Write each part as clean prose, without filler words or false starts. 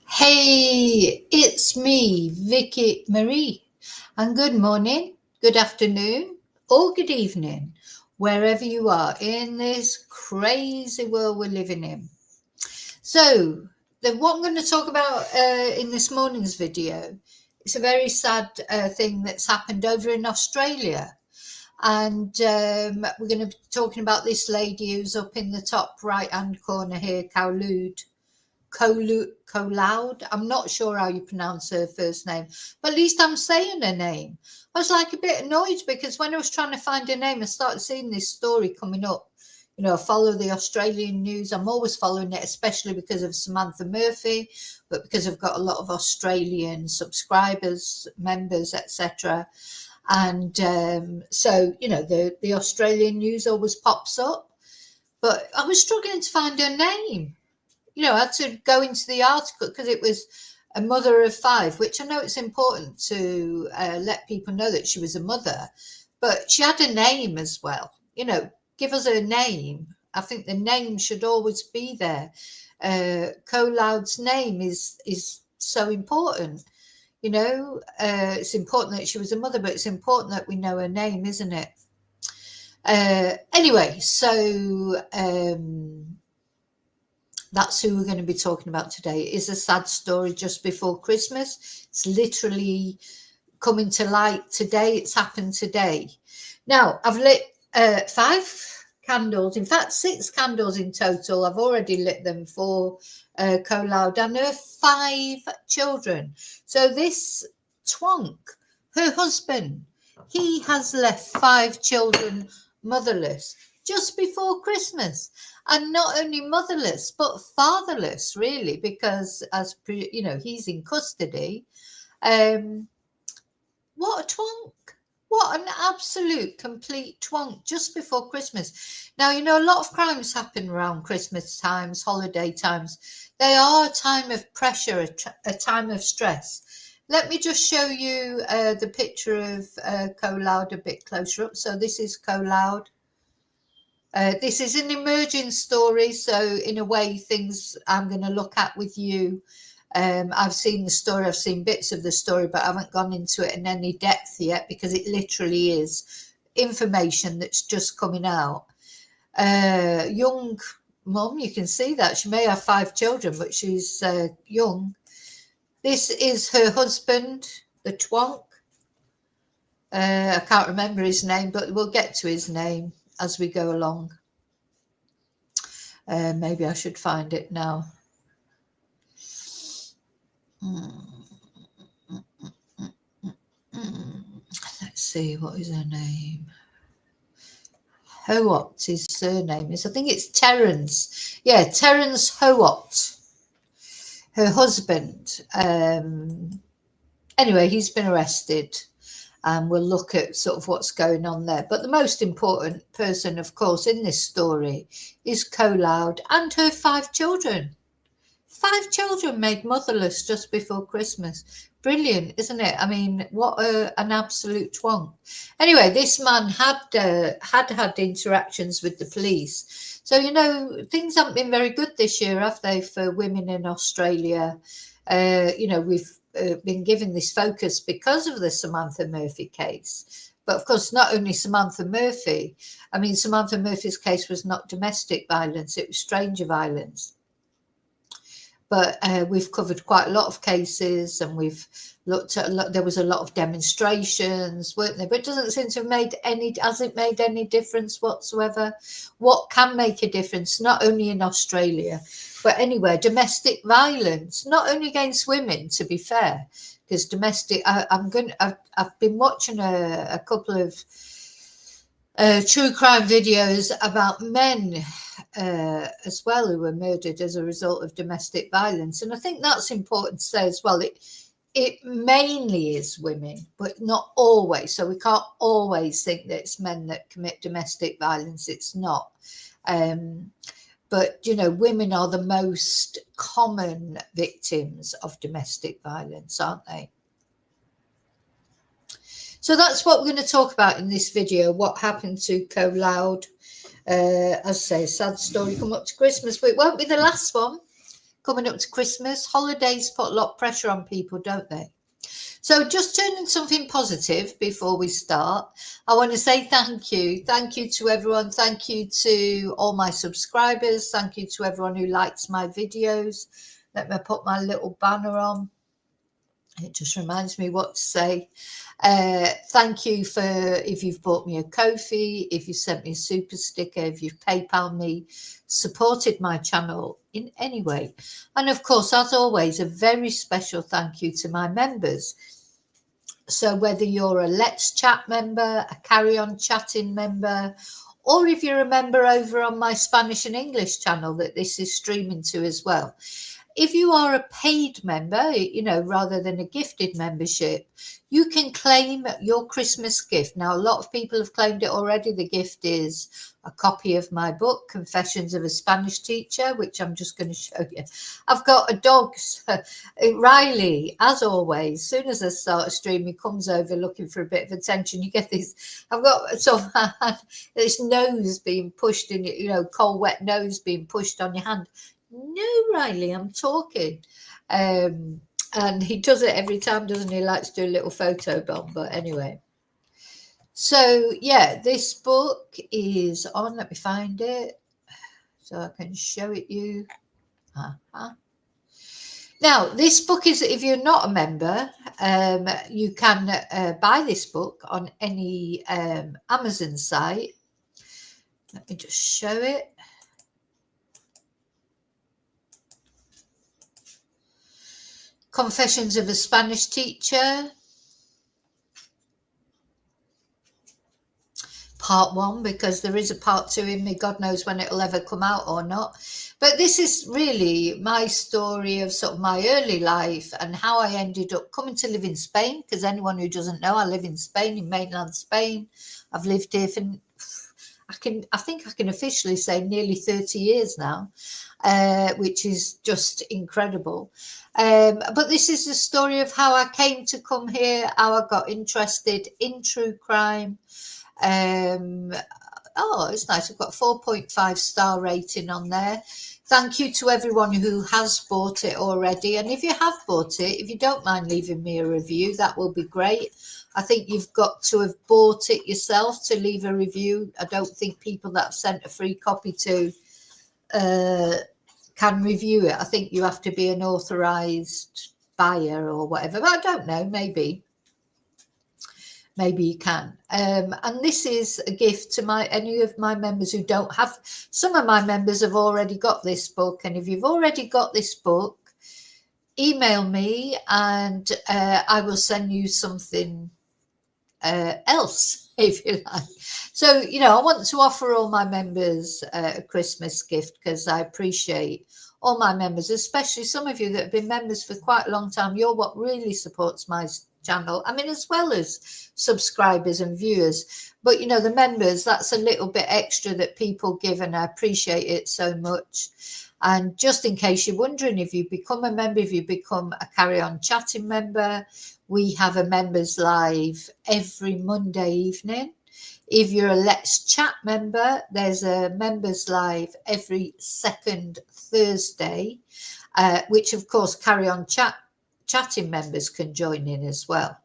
Hey, it's me, Vicky Marie, and good morning, good afternoon, or good evening, wherever you are in this crazy world we're living in. So, what I'm going to talk about in this morning's video is a very sad thing that's happened over in Australia. And we're going to be talking about this lady who's up in the top right-hand corner here, Kholoud. I'm not sure how you pronounce her first name, but at least I'm saying her name. I was like a bit annoyed because when I was trying to find her name, I started seeing this story coming up. You know, I follow the Australian news. I'm always following it, especially because of Samantha Murphy, but because I've got a lot of Australian subscribers, members, etc. And so, you know, the Australian news always pops up. But I was struggling to find her name. You know, I had to go into the article because it was a mother of 5, which I know it's important to let people know that she was a mother, but she had a name as well. You know, give us her name. I think the name should always be there. Kholoud's name is so important. You know, it's important that she was a mother, but it's important that we know her name, isn't it? Anyway, so that's who we're going to be talking about today. It is a sad story just before Christmas. It's literally coming to light today. It's happened today. Now, I've lit 5 candles, in fact 6 candles in total. I've already lit them for Kholoud and her 5 children. So this twonk, her husband, he has left 5 children motherless just before Christmas, and not only motherless but fatherless, really, because as you know, he's in custody. What a twonk. What an absolute complete twonk just before Christmas. Now, you know, a lot of crimes happen around Christmas times, holiday times. They are a time of pressure, a time of stress. Let me just show you the picture of Kholoud a bit closer up. So this is Kholoud. This is an emerging story, so in a way, things I'm going to look at with you. I've seen the story, I've seen bits of the story, but I haven't gone into it in any depth yet because it literally is information that's just coming out. Young mum, you can see that. She may have 5 children, but she's young. This is her husband, the twonk. I can't remember his name, but we'll get to his name as we go along. Maybe I should find it now. Let's see, what is her name? Howot, his surname is. I think it's Terrance. Yeah, Terrance Howot, her husband. Anyway, he's been arrested. And we'll look at sort of what's going on there. But the most important person, of course, in this story is Kholoud and her 5 children. 5 children made motherless just before Christmas. Brilliant, isn't it? I mean, what an absolute twonk. Anyway, this man had interactions with the police. So, you know, things haven't been very good this year, have they, for women in Australia? You know, we've been given this focus because of the Samantha Murphy case. But of course, not only Samantha Murphy. I mean, Samantha Murphy's case was not domestic violence, it was stranger violence. But we've covered quite a lot of cases, and we've looked at there was a lot of demonstrations, weren't there? But it doesn't seem to have made any difference whatsoever. What can make a difference, not only in Australia, But anyway, domestic violence, not only against women, to be fair, because I've been watching a couple of true crime videos about men as well who were murdered as a result of domestic violence. And I think that's important to say as well. It mainly is women, but not always. So we can't always think that it's men that commit domestic violence. It's not. But, women are the most common victims of domestic violence, aren't they? So that's what we're going to talk about in this video, what happened to Kholoud. As I say, a sad story coming up to Christmas, but it won't be the last one coming up to Christmas. Holidays put a lot of pressure on people, don't they? So just turning something positive before we start, I want to say thank you. Thank you to everyone. Thank you to all my subscribers. Thank you to everyone who likes my videos. Let me put my little banner on. It just reminds me what to say. Thank you for if you've bought me a Ko-fi, if you sent me a super sticker, if you've PayPal me, supported my channel in any way. And of course, as always, a very special thank you to my members. So whether you're a Let's Chat member, a Carry On Chatting member, or if you're a member over on my Spanish and English channel that this is streaming to as well. If you are a paid member, rather than a gifted membership, you can claim your Christmas gift. Now, a lot of people have claimed it already. The gift is a copy of my book, Confessions of a Spanish Teacher, which I'm just going to show you. I've got a dog, Riley, as always. As soon as I start a stream, he comes over looking for a bit of attention. You get this. I've got this nose being pushed in, cold, wet nose being pushed on your hand. No, Riley, I'm talking. And he does it every time, doesn't he? He likes to do a little photo bomb. But anyway. So, yeah, this book is on. Let me find it so I can show it you. Now, this book is, if you're not a member, you can buy this book on any Amazon site. Let me just show it. Confessions of a Spanish Teacher, part 1, because there is a part 2 in me. God knows when it'll ever come out or not. But this is really my story of sort of my early life and how I ended up coming to live in Spain. Because anyone who doesn't know, I live in Spain, in mainland Spain. I've lived here for, I think I can officially say nearly 30 years now, which is just incredible. But this is the story of how I came to come here, how I got interested in true crime. It's nice. I've got a 4.5 star rating on there. Thank you to everyone who has bought it already. And if you have bought it, if you don't mind leaving me a review, that will be great. I think you've got to have bought it yourself to leave a review. I don't think people that have sent a free copy to can review it. I think you have to be an authorized buyer or whatever. But I don't know, maybe you can. And this is a gift to any of my members who don't have. Some of my members have already got this book, and if you've already got this book, email me and I will send you something else, if you like. So, I want to offer all my members a Christmas gift, because I appreciate all my members, especially some of you that have been members for quite a long time. You're what really supports my channel. I mean, as well as subscribers and viewers, but the members, that's a little bit extra that people give, and I appreciate it so much. And just in case you're wondering, if you become a member, if you become a Carry On Chatting member, we have a members live every Monday evening. If you're a Let's Chat member, there's a members live every second Thursday, which of course Carry On Chatting members can join in as well.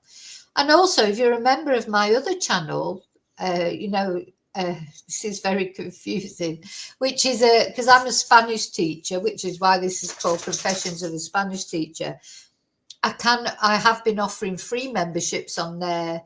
And also, if you're a member of my other channel, this is very confusing, which is because I'm a Spanish teacher, which is why this is called Confessions of a Spanish Teacher. I have been offering free memberships on there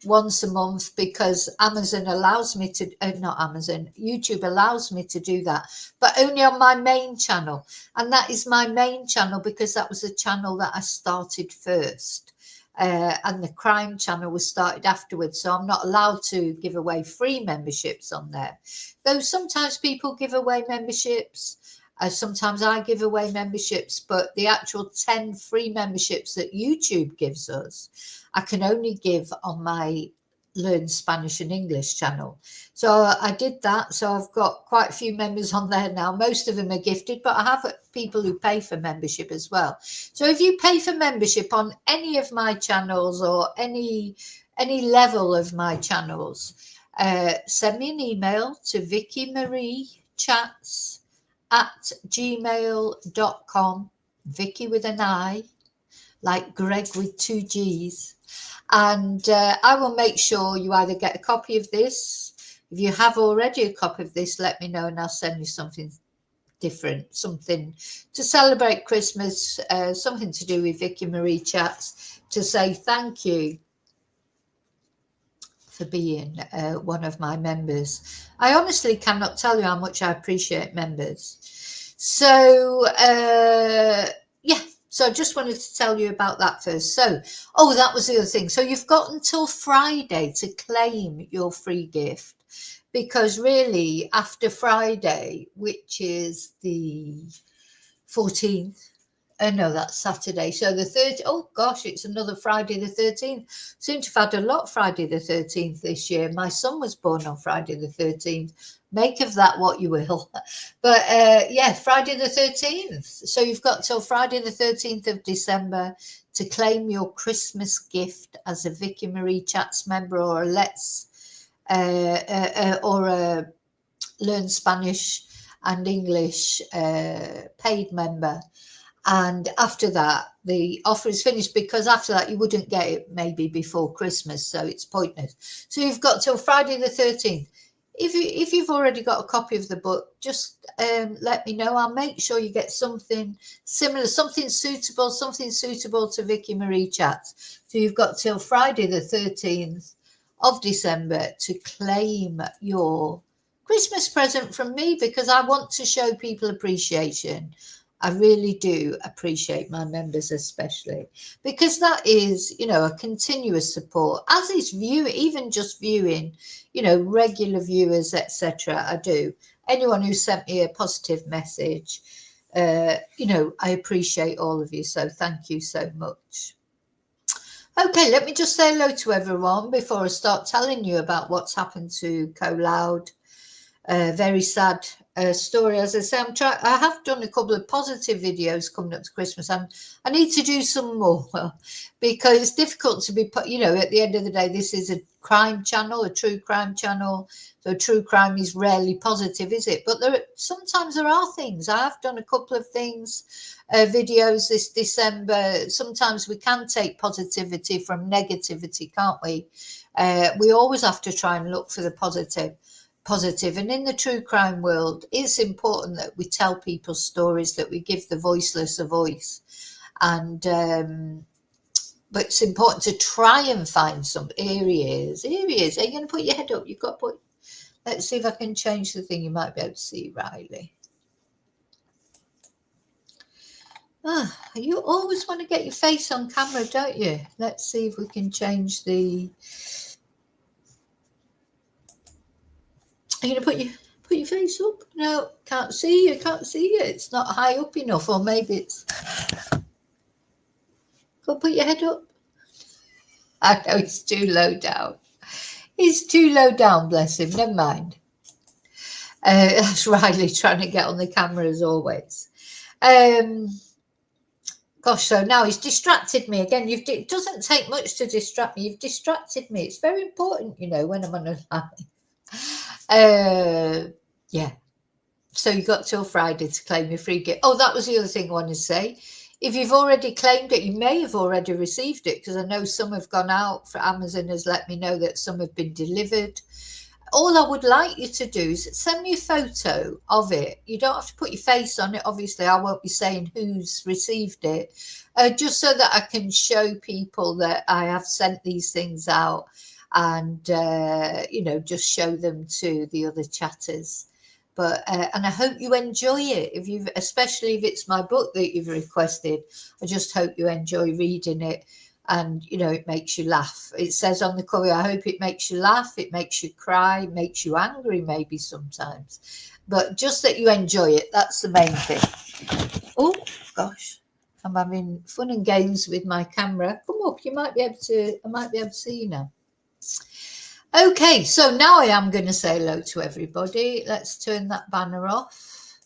once a month because Amazon allows me to, not Amazon, YouTube allows me to do that, but only on my main channel. And that is my main channel because that was the channel that I started first. And the crime channel was started afterwards. So I'm not allowed to give away free memberships on there. Though sometimes people give away memberships. Sometimes I give away memberships, but the actual 10 free memberships that YouTube gives us, I can only give on my Learn Spanish and English channel. So I did that. So I've got quite a few members on there now. Most of them are gifted, but I have people who pay for membership as well. So if you pay for membership on any of my channels or any level of my channels, send me an email to vickymariechats@gmail.com. Vicky with an I, like Greg with 2 G's. And I will make sure you either get a copy of this. If you have already a copy of this, let me know and I'll send you something different, something to celebrate Christmas, something to do with Vicky Marie Chats, to say thank you for being one of my members. I honestly cannot tell you how much I appreciate members. So, yeah. So I just wanted to tell you about that first. So, oh, that was the other thing. So you've got until Friday to claim your free gift, because really after Friday, which is the 14th, no, that's Saturday. So the 30th, oh gosh, it's another Friday the 13th. Seem to have had a lot Friday the 13th this year. My son was born on Friday the 13th. Make of that what you will. But yeah, Friday the 13th. So you've got till Friday the 13th of December to claim your Christmas gift as a Vicky Marie Chats member or a Learn Spanish and English paid member. And after that, the offer is finished, because after that you wouldn't get it maybe before Christmas, so it's pointless. So you've got till Friday the 13th. If you've already got a copy of the book, just let me know. I'll make sure you get something similar, something suitable to Vicky Marie Chats. So you've got till Friday the 13th of December to claim your Christmas present from me, because I want to show people appreciation. I really do appreciate my members, especially because that is, a continuous support, as is even just viewing, regular viewers, etc. I do. Anyone who sent me a positive message, I appreciate all of you. So thank you so much. Okay, let me just say hello to everyone before I start telling you about what's happened to Kholoud. Very sad story. As I say, I have done a couple of positive videos coming up to Christmas, and I need to do some more because it's difficult to be put, at the end of the day, this is a crime channel, a true crime channel. So true crime is rarely positive, is it? But sometimes there are things. I have done a couple of things, videos this December. Sometimes we can take positivity from negativity, can't we? We always have to try and look for the positive. And in the true crime world, it's important that we tell people stories, that we give the voiceless a voice. And but it's important to try and find some areas. Are you going to put your head up? You've got to put. Let's see if I can change the thing. You might be able to see Riley. You always want to get your face on camera, don't you? Let's see if we can change the. Are you going to put your face up? No, can't see you. It's not high up enough, or maybe it's. Go put your head up. I know it's too low down. He's too low down, bless him. Never mind. That's Riley trying to get on the camera as always. Gosh, so now he's distracted me again. It doesn't take much to distract me. You've distracted me. It's very important, when I'm on a live. Yeah. So you got till Friday to claim your free gift. Oh, that was the other thing I wanted to say. If you've already claimed it, you may have already received it, because I know some have gone out. For Amazon has let me know that some have been delivered. All I would like you to do is send me a photo of it. You don't have to put your face on it. Obviously, I won't be saying who's received it, just so that I can show people that I have sent these things out. and just show them to the other chatters. But and I hope you enjoy it. Especially if it's my book that you've requested, I just hope you enjoy reading it, and it makes you laugh. It says on the cover, I hope it makes you laugh, it makes you cry, makes you angry maybe sometimes, but just that you enjoy it, that's the main thing. Oh gosh, I'm having fun and games with my camera. Come up, I might be able to see you now. Okay, so now I am going to say hello to everybody. Let's turn that banner off.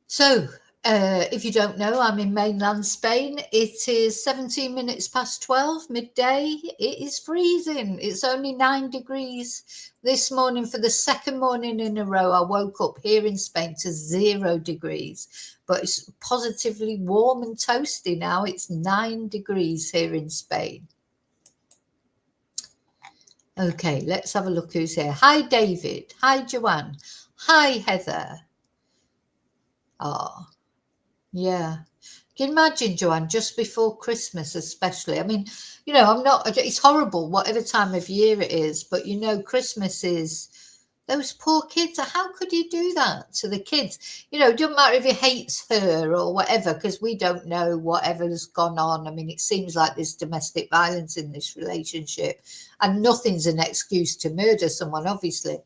So, if you don't know, I'm in mainland Spain. It is 17 minutes past 12, midday. It is freezing. It's only 9 degrees. This morning, for the second morning in a row, I woke up here in Spain to 0 degrees. But it's positively warm and toasty now. It's 9 degrees here in Spain. Okay, let's have a look who's here. Hi, David. Hi, Joanne. Hi, Heather. Oh, yeah. Can you imagine, Joanne, just before Christmas especially? I mean, it's horrible whatever time of year it is, but Christmas is, those poor kids, how could he do that to the kids? It doesn't matter if he hates her or whatever, because we don't know whatever's gone on. I mean, it seems like there's domestic violence in this relationship, and nothing's an excuse to murder someone, obviously.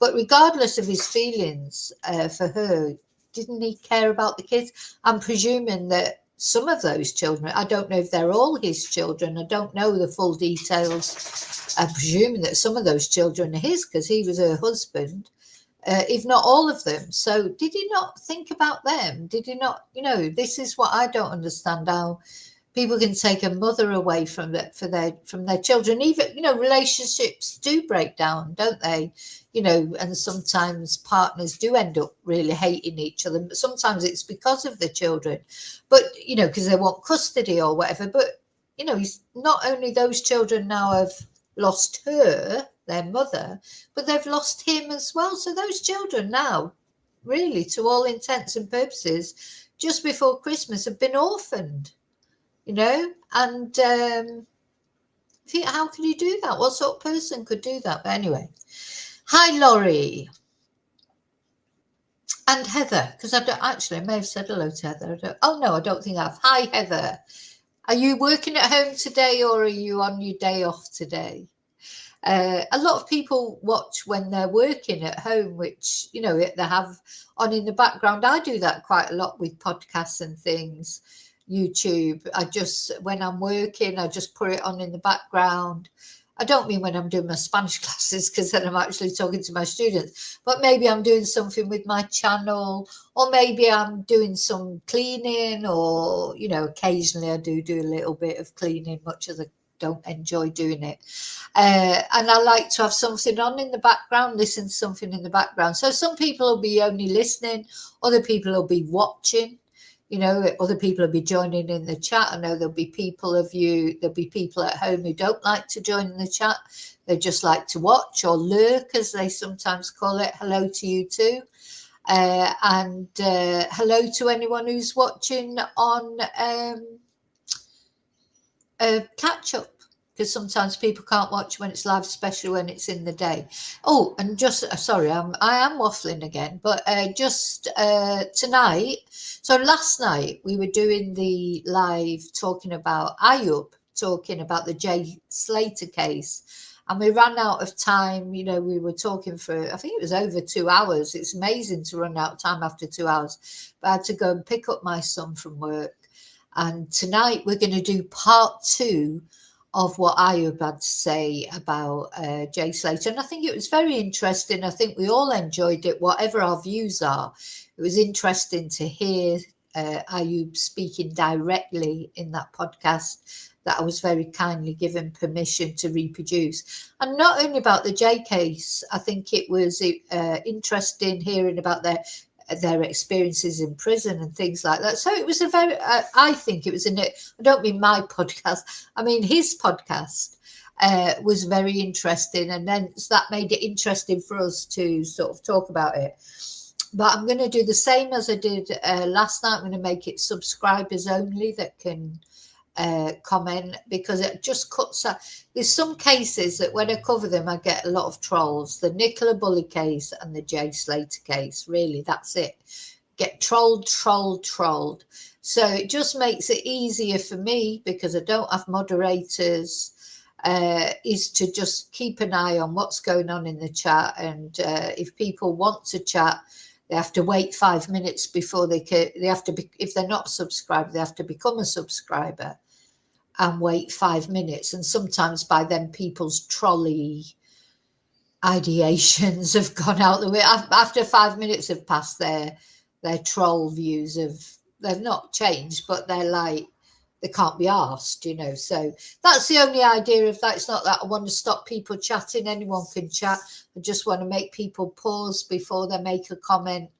But regardless of his feelings for her, didn't he care about the kids? I'm presuming that some of those children, I don't know if they're all his children, I don't know the full details. I'm presuming that some of those children are his because he was her husband, if not all of them. So did he not think about them? Did he not, this is what I don't understand, how people can take a mother away from their children. Even, relationships do break down, don't they? And sometimes partners do end up really hating each other. But sometimes it's because of the children, but, because they want custody or whatever. But, he's not only those children now have lost her, their mother, but they've lost him as well. So those children now, really, to all intents and purposes, just before Christmas, have been orphaned. And how can you do that? What sort of person could do that? But anyway, hi, Laurie and Heather, because I may have said hello to Heather. I don't think I have. Hi, Heather. Are you working at home today, or are you on your day off today? A lot of people watch when they're working at home, which, they have on in the background. I do that quite a lot with podcasts and things. YouTube, when I'm working, I just put it on in the background. I don't mean when I'm doing my Spanish classes, because then I'm actually talking to my students, but maybe I'm doing something with my channel, or maybe I'm doing some cleaning, or, occasionally I do a little bit of cleaning, much as I don't enjoy doing it. And I like to have something on in the background, listen to something in the background. So some people will be only listening, other people will be watching. Other people will be joining in the chat. I know there'll be people at home who don't like to join in the chat. They just like to watch or lurk, as they sometimes call it. Hello to you too. And hello to anyone who's watching on catch up, because sometimes people can't watch when it's live, especially when it's in the day. Oh, and just sorry, I am waffling again, but just tonight. So last night we were doing the live talking about talking about the Jay Slater case, and we ran out of time. We were talking for, I think it was over 2 hours. It's amazing to run out of time after 2 hours. But I had to go and pick up my son from work, and tonight we're going to do part 2 of what Ayub had to say about Jay Slater. And I think it was very interesting. I think we all enjoyed it, whatever our views are. It was interesting to hear Ayub speaking directly in that podcast that I was very kindly given permission to reproduce. And not only about the Jay case, I think it was interesting hearing about their experiences in prison and things like that. So it was a very, I think it was I don't mean my podcast, I mean his podcast was very interesting. And then so that made it interesting for us to sort of talk about it. But I'm going to do the same as I did last night. I'm going to make it subscribers only that can comment, because it just cuts out. There's some cases that when I cover them, I get a lot of trolls. The Nicola Bulley case and the Jay Slater case, really, that's it. Get trolled. So it just makes it easier for me, because I don't have moderators, is to just keep an eye on what's going on in the chat. And if people want to chat, they have to wait 5 minutes before they have to be, if they're not subscribed, they have to become a subscriber and wait 5 minutes. And sometimes by then people's trolley ideations have gone out the way. After 5 minutes have passed, their troll views they've not changed, but they're like, they can't be asked, So that's the only idea of that. It's not that I want to stop people chatting. Anyone can chat. I just want to make people pause before they make a comment.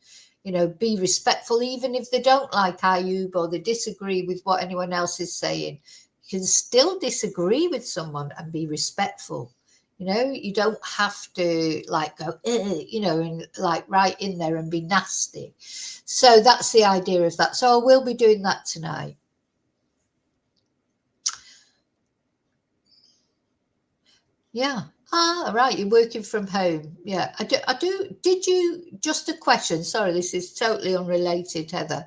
Be respectful, even if they don't like Ayub or they disagree with what anyone else is saying. You can still disagree with someone and be respectful. You don't have to go, and right in there and be nasty. So that's the idea of that. So I will be doing that tonight. Yeah. Right. You're working from home. Yeah, I do. Did you, just a question? Sorry, this is totally unrelated, Heather.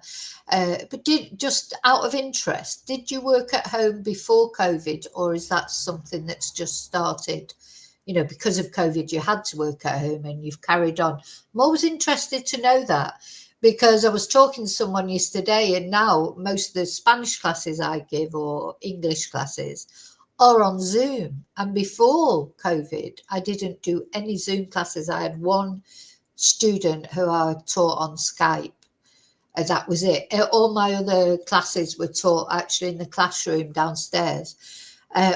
But just out of interest, did you work at home before COVID, or is that something that's just started? Because of COVID, you had to work at home and you've carried on. I'm always interested to know that, because I was talking to someone yesterday, and now most of the Spanish classes I give or English classes are on Zoom. And before COVID, I didn't do any Zoom classes. I had one student who I taught on Skype. And that was it. All my other classes were taught actually in the classroom downstairs.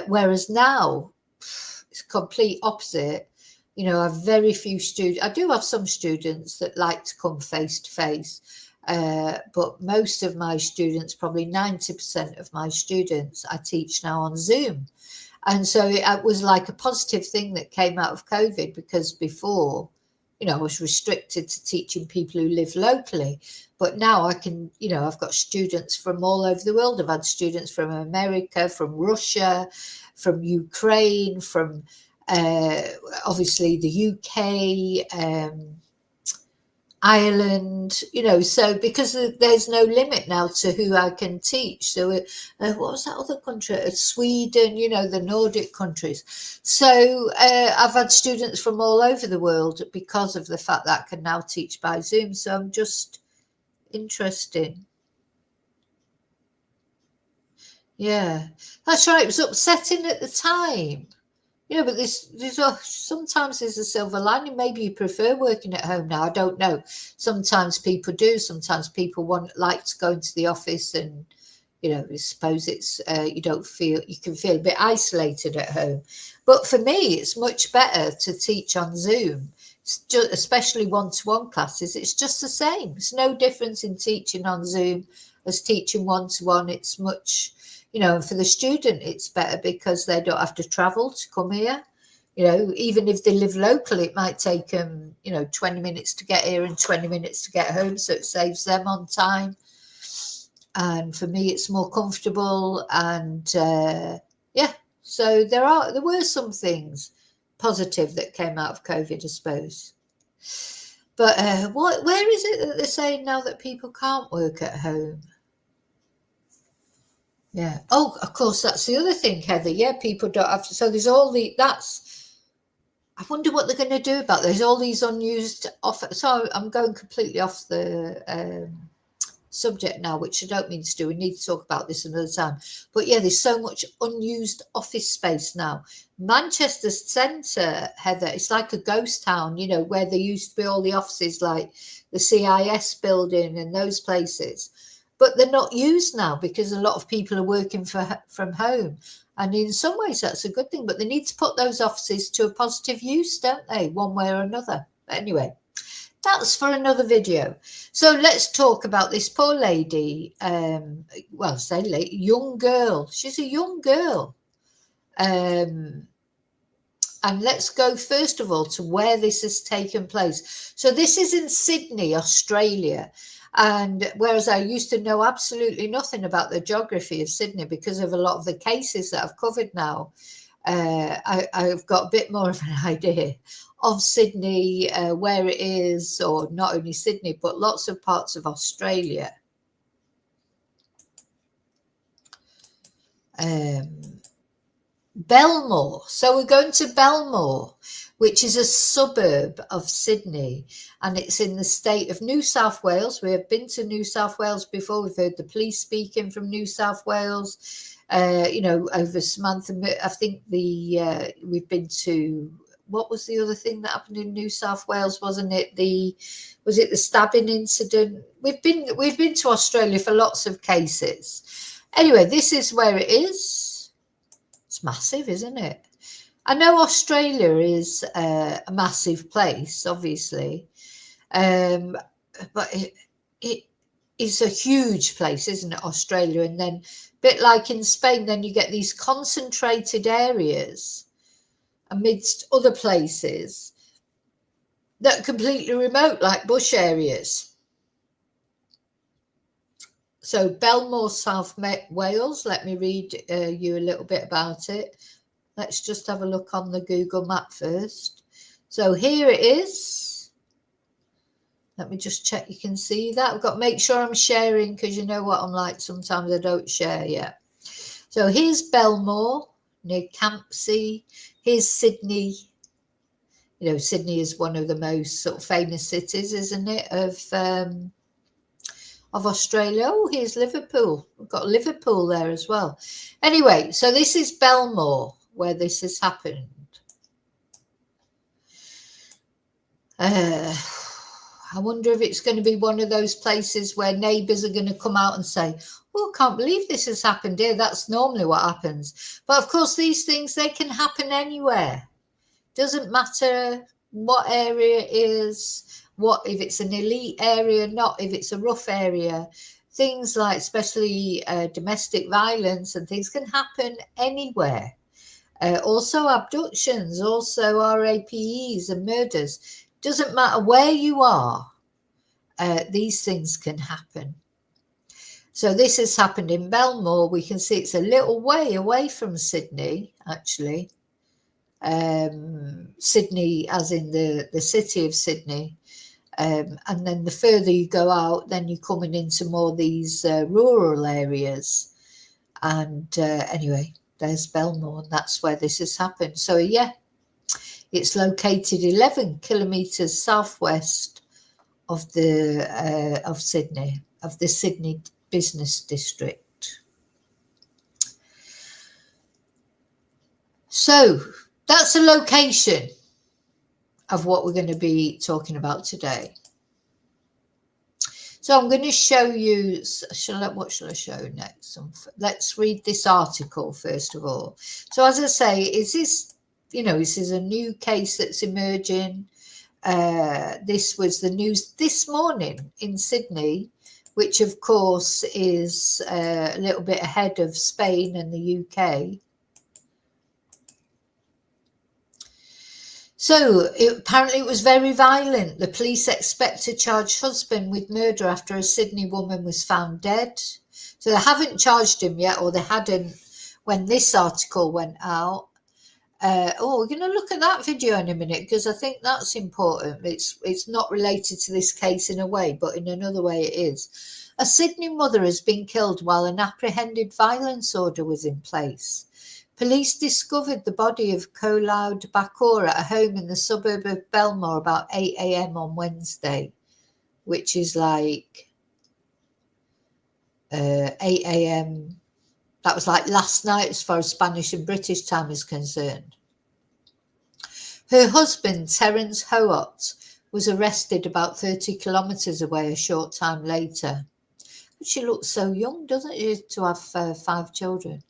Whereas now, it's complete opposite. I have very few students. I do have some students that like to come face to face. But most of my students, probably 90% of my students, I teach now on Zoom. And so it was like a positive thing that came out of COVID, because before, I was restricted to teaching people who live locally. But now I can, I've got students from all over the world. I've had students from America, from Russia, from Ukraine, from obviously the UK, Ireland, so because there's no limit now to who I can teach. So what was that other country? Sweden, the Nordic countries. So I've had students from all over the world because of the fact that I can now teach by Zoom. So I'm just interested. Yeah, that's right. It was upsetting at the time. But sometimes there's a silver lining. Maybe you prefer working at home now. I don't know. Sometimes people do. Sometimes people like to go into the office, and I suppose it's you can feel a bit isolated at home. But for me, it's much better to teach on Zoom, especially one-to-one classes. It's just the same. It's no difference in teaching on Zoom as teaching one-to-one. It's much. For the student, it's better because they don't have to travel to come here. Even if they live locally, it might take them, 20 minutes to get here and 20 minutes to get home. So it saves them on time. And for me, it's more comfortable. And yeah, so there were some things positive that came out of COVID, I suppose. But where is it that they're saying now that people can't work at home? Yeah. Oh, of course, that's the other thing, Heather. Yeah, people don't have to. So there's all I wonder what they're going to do about. There's all these unused So I'm going completely off the subject now, which I don't mean to do. We need to talk about this another time. But yeah, there's so much unused office space now. Manchester Centre, Heather, it's like a ghost town, where there used to be all the offices, like the CIS building and those places. But they're not used now because a lot of people are working from home. And in some ways, that's a good thing. But they need to put those offices to a positive use, don't they? One way or another. But anyway, that's for another video. So let's talk about this poor lady. Young girl. She's a young girl. And let's go, first of all, to where this has taken place. So this is in Sydney, Australia. And whereas I used to know absolutely nothing about the geography of Sydney because of a lot of the cases that I've covered now, I've got a bit more of an idea of Sydney, where it is, or not only Sydney, but lots of parts of Australia. Belmore. So we're going to Belmore, which is a suburb of Sydney, and it's in the state of New South Wales. We have been to New South Wales before. We've heard the police speaking from New South Wales, over Samantha. I think we've been to, what was the other thing that happened in New South Wales? Wasn't it the stabbing incident? We've been to Australia for lots of cases. Anyway, this is where it is. It's massive, isn't it? I know Australia is a massive place, obviously, but it is a huge place, isn't it, Australia? And then, a bit like in Spain, then you get these concentrated areas amidst other places that are completely remote, like bush areas. So Belmore, South Wales, let me read you a little bit about it. Let's just have a look on the Google map first. So here it is. Let me just check you can see that. I've got to make sure I'm sharing because you know what I'm like. Sometimes I don't share yet. So here's Belmore near Campsie. Here's Sydney. You know, Sydney is one of the most sort of famous cities, isn't it, of Australia. Oh, here's Liverpool. We've got Liverpool there as well. Anyway, so this is Belmore, where this has happened. I wonder if it's going to be one of those places where neighbours are going to come out and say, oh, I can't believe this has happened here. That's normally what happens. But of course, these things, they can happen anywhere. Doesn't matter what area it is, what if it's an elite area, not if it's a rough area. Things like especially domestic violence and things can happen anywhere. Also abductions, also RAPEs and murders. Doesn't matter where you are, these things can happen. So this has happened in Belmore. We can see it's a little way away from Sydney, actually. Sydney as in the city of Sydney. And then the further you go out, then you're coming into more these rural areas. And anyway, there's Belmore, and that's where this has happened. So yeah, it's located 11 kilometres southwest of Sydney, of the Sydney Business District. So that's a location of what we're going to be talking about today. So I'm going to show you, what shall I show next? Let's read this article first of all. So as I say, this is a new case that's emerging. This was the news this morning in Sydney, which of course is a little bit ahead of Spain and the UK. So apparently it was very violent. The police expect to charge husband with murder after a Sydney woman was found dead. So they haven't charged him yet, or they hadn't when this article went out. We're going to look at that video in a minute because I think that's important. It's not related to this case in a way, but in another way it is. A Sydney mother has been killed while an apprehended violence order was in place. Police discovered the body of Kholoud Bakkour at a home in the suburb of Belmore about 8 a.m. on Wednesday, which is like 8 a.m. That was like last night as far as Spanish and British time is concerned. Her husband, Terrance Howot, was arrested about 30 kilometres away a short time later. She looks so young, doesn't she, to have 5 children?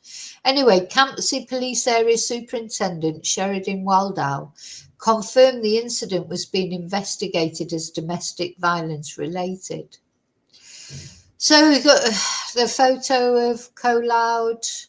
Anyway, Campsie Police Area Superintendent Sheridan Waldau confirmed the incident was being investigated as domestic violence related. So we've got the photo of Kholoud.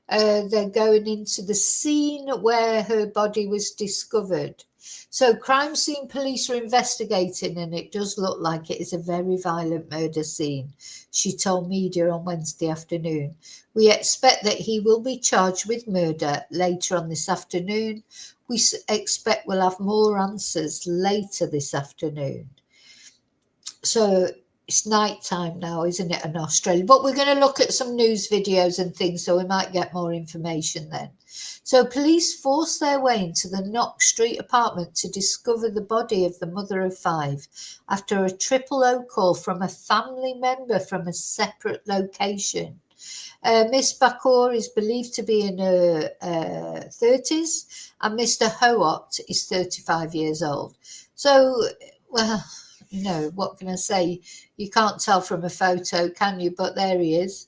They're going into the scene where her body was discovered. So crime scene police are investigating, and it does look like it is a very violent murder scene, she told media on Wednesday afternoon. We expect that he will be charged with murder later on this afternoon. We expect we'll have more answers later this afternoon. So it's night time now, isn't it, in Australia? But we're going to look at some news videos and things, so we might get more information then. So police forced their way into the Knox Street apartment to discover the body of the mother of 5 after a 000 call from a family member from a separate location. Miss Bakkour is believed to be in her 30s, and Mr. Howot is 35 years old. So, well, you know, what can I say? You can't tell from a photo, can you? But there he is.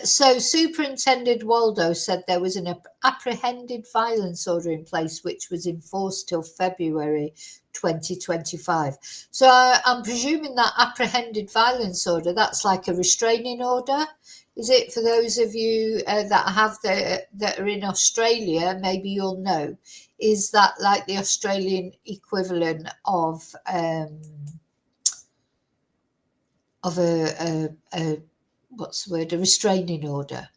So Superintendent Waldau said there was an apprehended violence order in place, which was enforced till February 2025. So I'm presuming that apprehended violence order, that's like a restraining order. Is it, for those of you that are in Australia, maybe you'll know, is that like the Australian equivalent of a what's the word, a restraining order?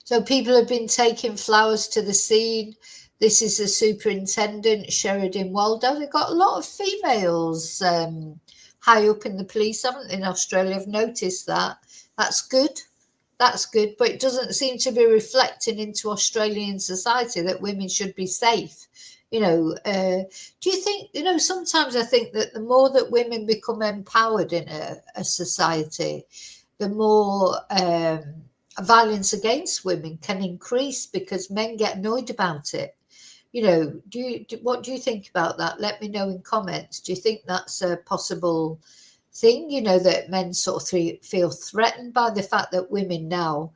So people have been taking flowers to the scene. This is the Superintendent Sheridan Waldau. They've got a lot of females high up in the police, haven't they, in Australia? I've noticed that. That's good. That's good, but it doesn't seem to be reflecting into Australian society that women should be safe. You know, do you think, you know, sometimes I think that the more that women become empowered in a society, the more violence against women can increase because men get annoyed about it. You know, what do you think about that? Let me know in comments. Do you think that's a possible thing, you know, that men sort of feel threatened by the fact that women now,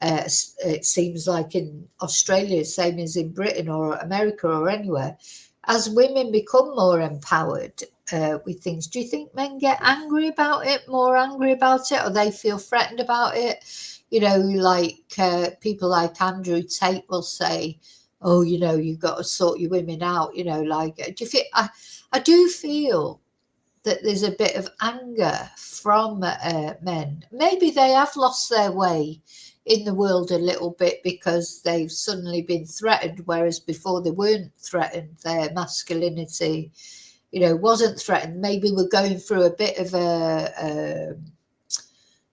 it seems like in Australia, same as in Britain or America or anywhere, as women become more empowered with things, do you think men get angry about it, more angry about it, or they feel threatened about it? You know, like people like Andrew Tate will say, oh, you know, you've got to sort your women out, you know, like, do you feel, I do feel that there's a bit of anger from men. Maybe they have lost their way in the world a little bit because they've suddenly been threatened, whereas before they weren't threatened. Their masculinity, you know, wasn't threatened. Maybe we're going through a bit of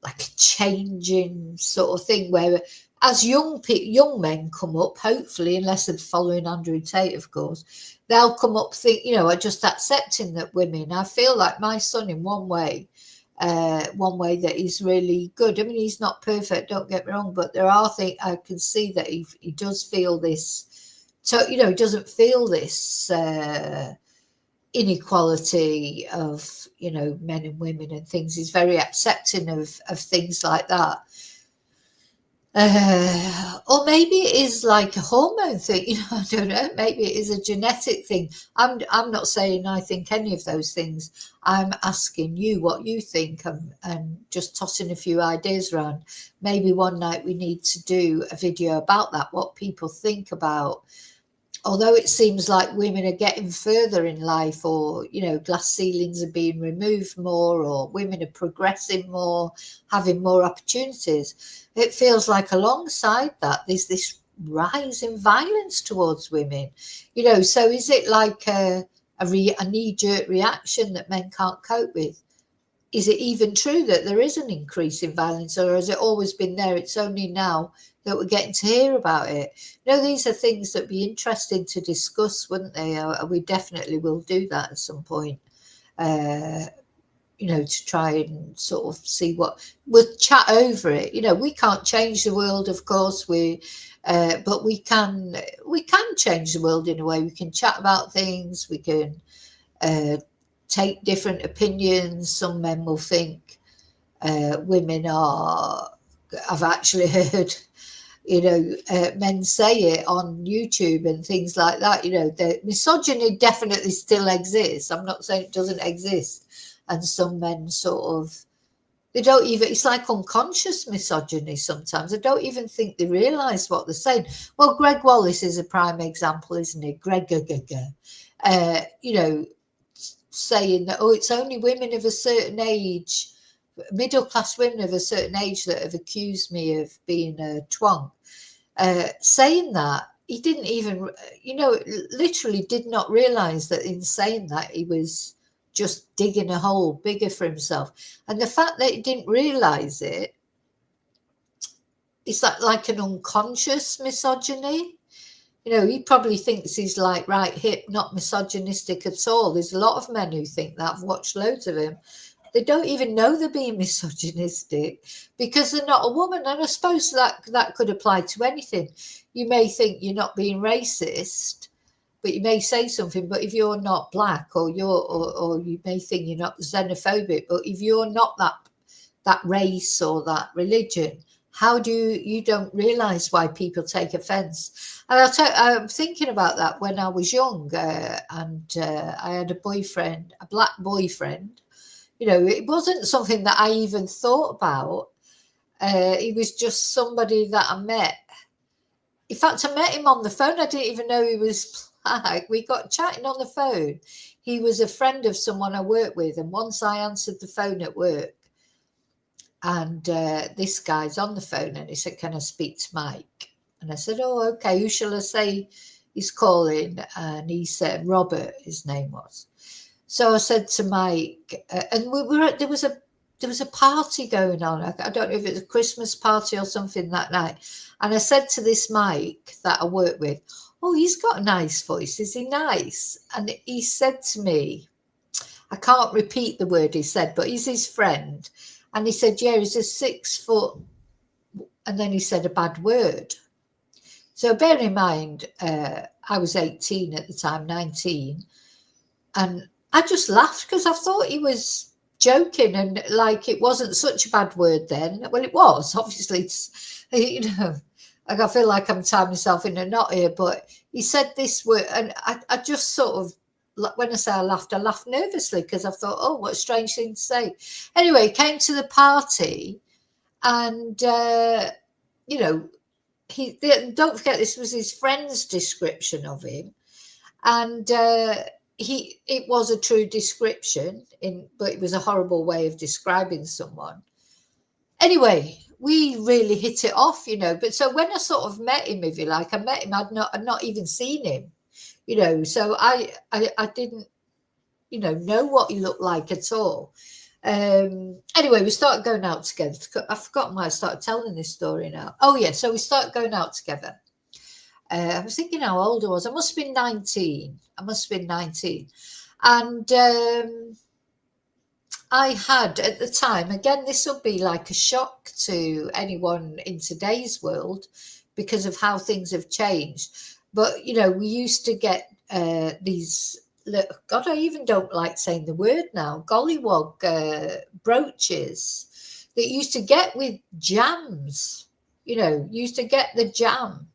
like a changing sort of thing where as young men come up, hopefully, unless they're following Andrew Tate, of course, they'll come up you know, are just accepting that women. I feel like my son in one way that he's really good. I mean, he's not perfect, don't get me wrong, but there are things I can see that he does feel this. So, you know, he doesn't feel this inequality of, you know, men and women and things. He's very accepting of things like that. Or maybe it is like a hormone thing, you know, I don't know. Maybe it is a genetic thing. I'm not saying I think any of those things. I'm asking you what you think and just tossing a few ideas around. Maybe one night we need to do a video about that, what people think about. Although it seems like women are getting further in life, or, you know, glass ceilings are being removed more, or women are progressing more, having more opportunities, it feels like alongside that there's this rise in violence towards women. You know, so is it like a knee-jerk reaction that men can't cope with? Is it even true that there is an increase in violence, or has it always been there? It's only now that we're getting to hear about it. You know, these are things that'd be interesting to discuss, wouldn't they? We definitely will do that at some point, you know, to try and sort of see we'll chat over it. You know, we can't change the world, of course, but we can change the world in a way. We can chat about things, we can take different opinions. Some men will think women I've actually heard, you know, men say it on YouTube and things like that. You know, the misogyny definitely still exists. I'm not saying it doesn't exist. And some men sort of, they don't even, it's like unconscious misogyny sometimes. I don't even think they realise what they're saying. Well, Greg Wallace is a prime example, isn't he? you know, saying that, oh, it's only women of a certain age, middle class women of a certain age that have accused me of being a twonk. Saying that, he didn't even, literally did not realize that in saying that he was just digging a hole bigger for himself. And the fact that he didn't realize it, is that like an unconscious misogyny? He probably thinks he's like right hip, not misogynistic at all. There's a lot of men who think that. I've watched loads of him. They don't even know they're being misogynistic because they're not a woman. And I suppose that could apply to anything. You may think you're not being racist, but you may say something. But if you're not black, or you may think you're not xenophobic, but if you're not that race or that religion, how do you don't realize why people take offense? And I'm thinking about that when I was young, and I had a boyfriend, a black boyfriend. It wasn't something that I even thought about. He was just somebody that I met. In fact, I met him on the phone. I didn't even know he was black. We got chatting on the phone. He was a friend of someone I worked with. And once I answered the phone at work, and this guy's on the phone, and he said, "Can I speak to Mike?" And I said, "Oh, okay. Who shall I say he's calling?" And he said, Robert, his name was. So I said to Mike, and there was a party going on. I don't know if it was a Christmas party or something that night. And I said to this Mike that I work with, "Oh, he's got a nice voice. Is he nice?" And he said to me, I can't repeat the word he said, but he's his friend. And he said, "Yeah, he's a 6 foot." And then he said a bad word. So bear in mind, I was 18 at the time, 19. And I just laughed because I thought he was joking, and like it wasn't such a bad word then. Well, it was, obviously. It's, like I feel like I'm tying myself in a knot here, but he said this word, and I just sort of, when I say I laughed nervously because I thought, oh, what a strange thing to say. Anyway, came to the party, and don't forget this was his friend's description of him, and it was a true description, but it was a horrible way of describing someone. Anyway, we really hit it off, But so when I sort of met him, if you like, I met him. I'd not even seen him, So I didn't, know what he looked like at all. Anyway, we started going out together. I've forgotten why I started telling this story now. Oh yeah, so we started going out together. I was thinking how old I was. I must have been 19. And I had at the time, again, this will be like a shock to anyone in today's world because of how things have changed. But, we used to get these, God, I even don't like saying the word now, gollywog brooches that you used to get with jams. You used to get the jam.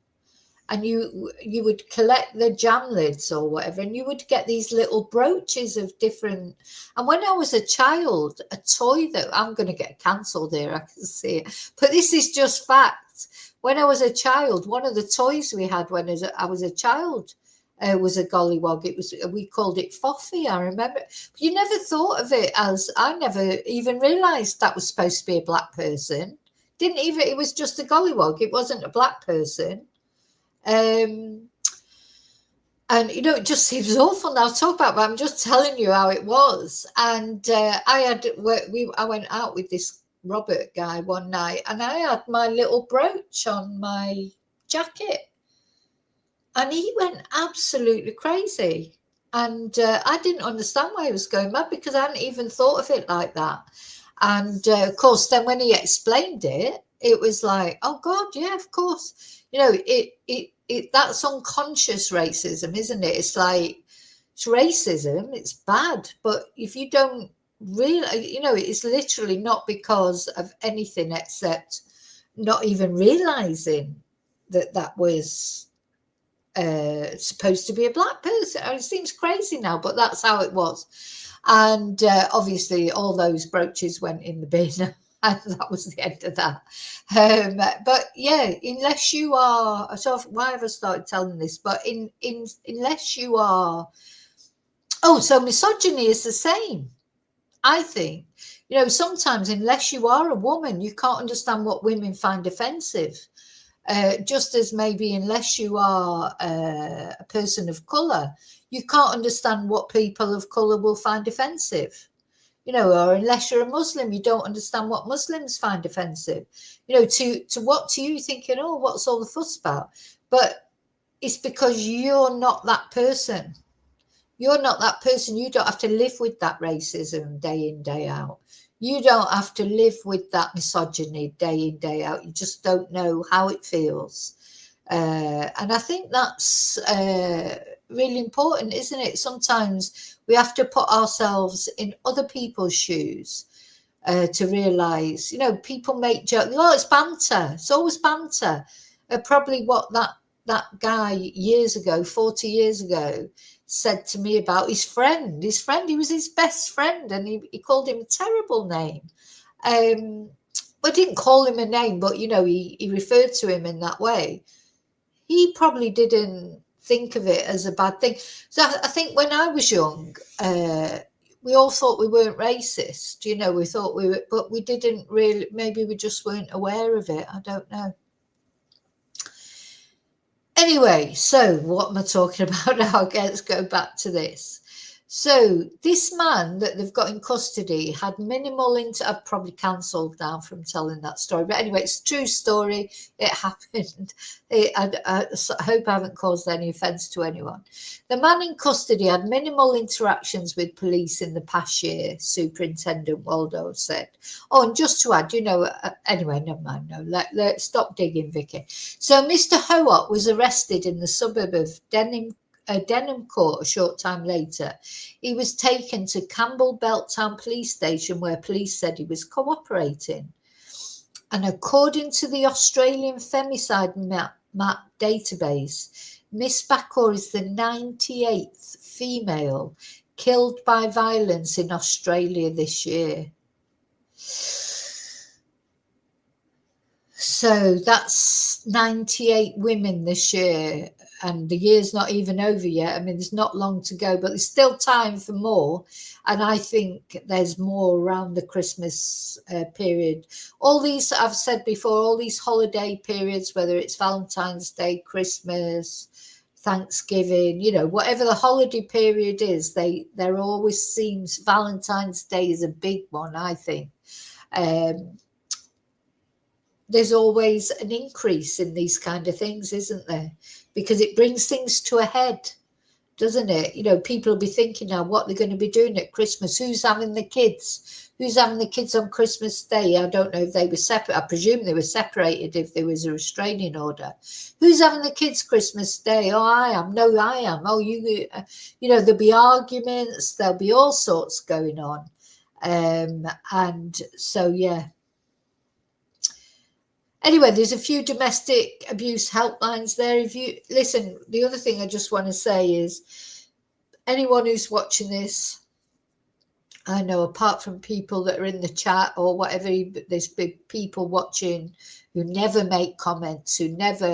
And you would collect the jam lids or whatever, and you would get these little brooches of different. And when I was a child, a toy that I'm going to get cancelled here, I can see it, but this is just fact. When I was a child, one of the toys we had when I was a child was a gollywog. We called it Foffy, I remember. But you never thought of it as, I never even realised that was supposed to be a black person. It was just a gollywog. It wasn't a black person. And it just seems awful now to talk about, but I'm just telling you how it was. And I went out with this Robert guy one night, and I had my little brooch on my jacket, and he went absolutely crazy. And I didn't understand why he was going mad because I hadn't even thought of it like that. And of course, then when he explained it, it was like, oh God, yeah, of course. That's unconscious racism, isn't it? It's like, it's racism, it's bad, but if you don't really, it's literally not because of anything except not even realizing that was supposed to be a black person. It seems crazy now, but that's how it was. And obviously all those brooches went in the bin. And that was the end of that. But yeah, unless you are, so why have I started telling this? But unless you are Oh, so misogyny is the same, I think. Sometimes, unless you are a woman, you can't understand what women find offensive. Just as maybe unless you are a person of colour, you can't understand what people of colour will find offensive. Or unless you're a Muslim, you don't understand what Muslims find offensive. To what to you thinking, oh, what's all the fuss about? But it's because you're not that person. You're not that person. You don't have to live with that racism day in, day out. You don't have to live with that misogyny day in, day out. You just don't know how it feels. And I think that's really important, isn't it? Sometimes we have to put ourselves in other people's shoes to realise, people make jokes. Oh, it's banter. It's always banter. Probably what that guy years ago, 40 years ago, said to me about his friend. He was his best friend, and he called him a terrible name. I didn't call him a name, but he referred to him in that way. He probably didn't think of it as a bad thing. So I think when I was young, we all thought we weren't racist. We thought we were, but we didn't really. Maybe we just weren't aware of it. I don't know. Anyway, so what am I talking about now? Let's go back to this. So this man that they've got in custody had minimal I've probably cancelled now from telling that story. But anyway, it's a true story. It happened. I hope I haven't caused any offence to anyone. The man in custody had minimal interactions with police in the past year, Superintendent Waldau said. Oh, and just to add, anyway, never mind. No, let's stop digging, Vicky. So Mr. Howot was arrested in the suburb of Denham Court a short time later. He was taken to Campbell Beltown police station where police said he was cooperating. And according to the Australian femicide map database, Miss Bakkour is the 98th female killed by violence in Australia this year. So that's 98 women this year. And the year's not even over yet. I mean, there's not long to go, but there's still time for more. And I think there's more around the Christmas period. All these, I've said before, all these holiday periods, whether it's Valentine's Day, Christmas, Thanksgiving, whatever the holiday period is, there always seems Valentine's Day is a big one, I think. There's always an increase in these kind of things, isn't there? Because it brings things to a head, doesn't it? People will be thinking now what they're going to be doing at Christmas. Who's having the kids? Who's having the kids on Christmas Day? I don't know if they were separate. I presume they were separated if there was a restraining order. Who's having the kids Christmas Day? Oh, I am. No, I am. Oh, there'll be arguments. There'll be all sorts going on. And so, yeah. Anyway, there's a few domestic abuse helplines there. If you listen, the other thing I just want to say is anyone who's watching this, I know apart from people that are in the chat or whatever, there's big people watching who never make comments, who never,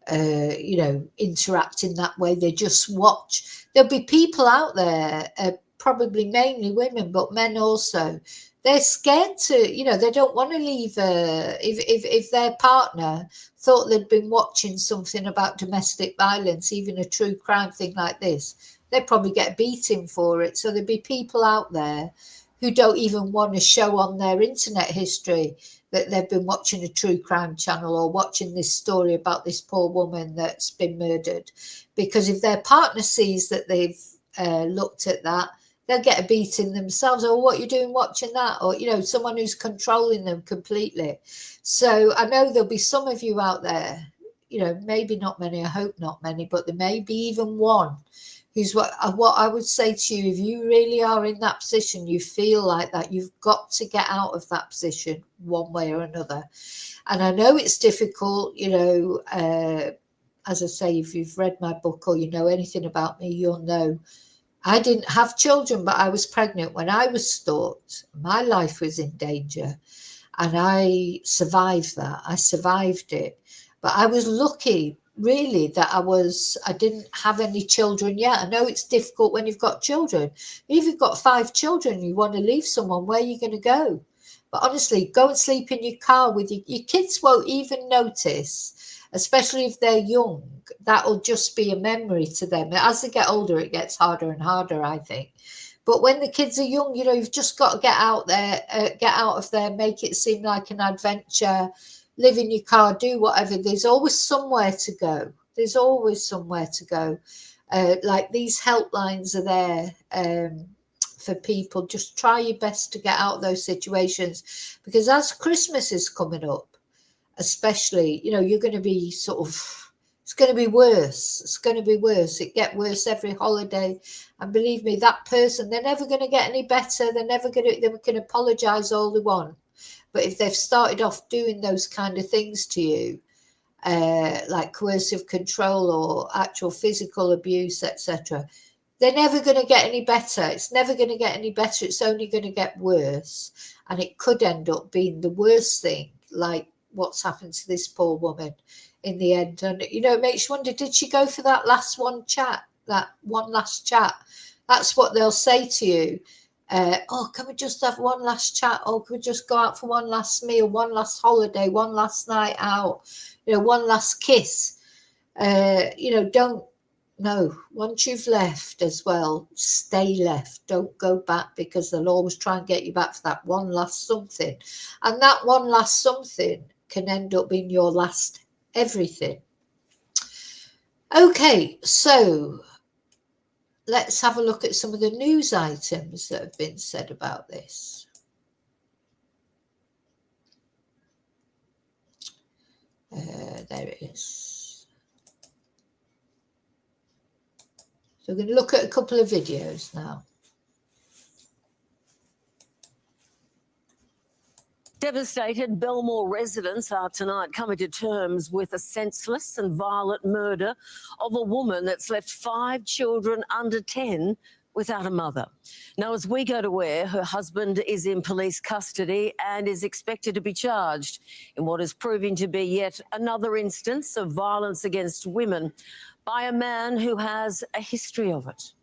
interact in that way. They just watch. There'll be people out there, probably mainly women, but men also. They're scared to, they don't want to leave. If their partner thought they'd been watching something about domestic violence, even a true crime thing like this, they'd probably get a beating for it. So there'd be people out there who don't even want to show on their internet history that they've been watching a true crime channel or watching this story about this poor woman that's been murdered. Because if their partner sees that they've looked at that, they'll get a beating themselves. Or what you're doing watching that? Or, someone who's controlling them completely. So I know there'll be some of you out there, maybe not many, I hope not many, but there may be even one who's what I would say to you, if you really are in that position, you feel like that, you've got to get out of that position one way or another. And I know it's difficult, as I say, if you've read my book or you know anything about me, you'll know I didn't have children, but I was pregnant when I was stalked. My life was in danger and I survived that. I survived it. But I was lucky really that I didn't have any children yet. I know it's difficult when you've got children. If you've got 5 children, you want to leave someone, where are you going to go? But honestly, go and sleep in your car with your kids won't even notice, especially if they're young. That'll just be a memory to them. As they get older, it gets harder and harder, I think. But when the kids are young, you've just got to get out there, get out of there, make it seem like an adventure, live in your car, do whatever. There's always somewhere to go. There's always somewhere to go. Like these helplines are there for people. Just try your best to get out of those situations, because as Christmas is coming up, especially, you're going to be it's going to be worse. It's going to be worse. It gets worse every holiday. And believe me, that person, they're never going to get any better. They can apologize all they want. But if they've started off doing those kind of things to you, like coercive control or actual physical abuse, etc., they're never going to get any better. It's never going to get any better. It's only going to get worse. And it could end up being the worst thing, like what's happened to this poor woman in the end. And, it makes you wonder, did she go for that one last chat? That's what they'll say to you. Can we just have one last chat? Or can we just go out for one last meal, one last holiday, one last night out, one last kiss? No, once you've left as well, stay left. Don't go back, because they'll always try and get you back for that one last something. And that one last something can end up being your last everything. Okay, so let's have a look at some of the news items that have been said about this. There it is. So we're going to look at a couple of videos now. Devastated Belmore residents are tonight coming to terms with a senseless and violent murder of a woman that's left 5 children under 10 without a mother. Now, as we go to air, her husband is in police custody and is expected to be charged in what is proving to be yet another instance of violence against women by a man who has a history of it.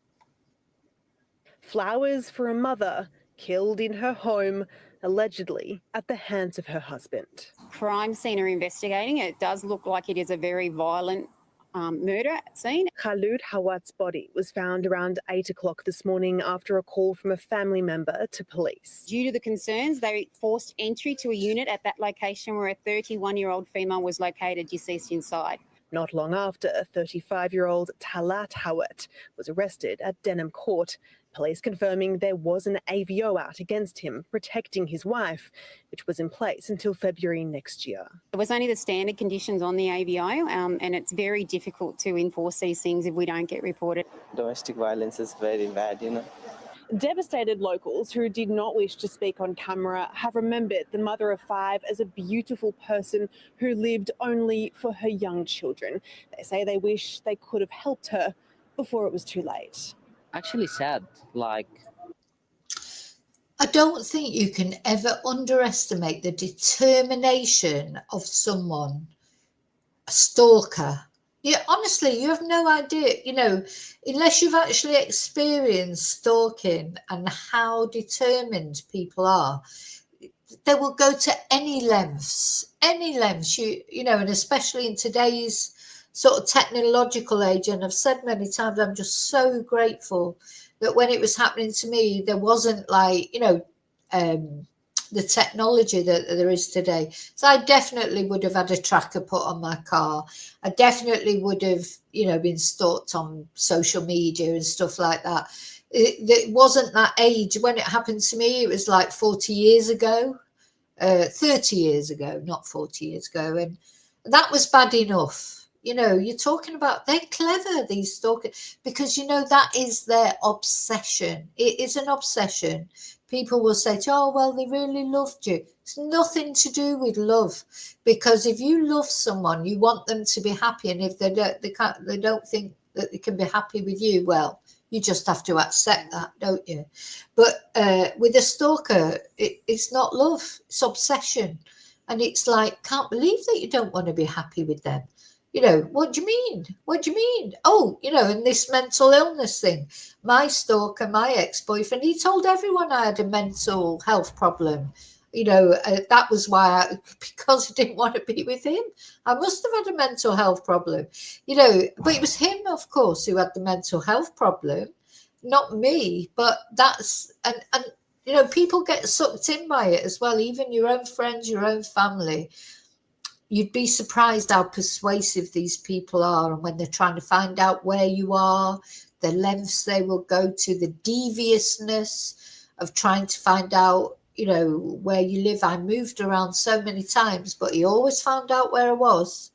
Flowers for a mother killed in her home, allegedly at the hands of her husband. Crime scene are investigating. It does look like it is a very violent murder scene. Kholoud Howot's body was found around 8 o'clock this morning after a call from a family member to police. Due to the concerns, they forced entry to a unit at that location where a 31-year-old female was located deceased inside. Not long after, 35-year-old Terrance Howot was arrested at Denham Court. Police confirming there was an AVO out against him, protecting his wife, which was in place until February next year. It was only the standard conditions on the AVO, and it's very difficult to enforce these things if we don't get reported. Domestic violence is very bad, Devastated locals who did not wish to speak on camera have remembered the mother of 5 as a beautiful person who lived only for her young children. They say they wish they could have helped her before it was too late. Actually sad, I don't think you can ever underestimate the determination of someone, a stalker. Yeah, honestly, you have no idea, unless you've actually experienced stalking and how determined people are. They will go to any lengths, and especially in today's sort of technological age. And I've said many times, I'm just so grateful that when it was happening to me, there wasn't the technology that there is today. So I definitely would have had a tracker put on my car. I definitely would have, been stalked on social media and stuff like that. It wasn't that age. When it happened to me, it was like 40 years ago, 30 years ago, not 40 years ago. And that was bad enough. You're talking about, they're clever, these stalkers, because, that is their obsession. It is an obsession. People will say, oh, well, they really loved you. It's nothing to do with love, because if you love someone, you want them to be happy. And if they don't think that they can be happy with you, well, you just have to accept that, don't you? But with a stalker, it's not love, it's obsession. And it's like, can't believe that you don't want to be happy with them. You know, what do you mean? What do you mean? Oh, you know, and this mental illness thing. My stalker, my ex-boyfriend, he told everyone I had a mental health problem. You know, that was why, because I didn't want to be with him. I must have had a mental health problem. You know, but it was him, of course, who had the mental health problem, not me. But that's, and you know, people get sucked in by it as well, even your own friends, your own family. You'd be surprised how persuasive these people are, and when they're trying to find out where you are, the lengths they will go to, the deviousness of trying to find out, you know, where you live. I moved around so many times, but he always found out where I was.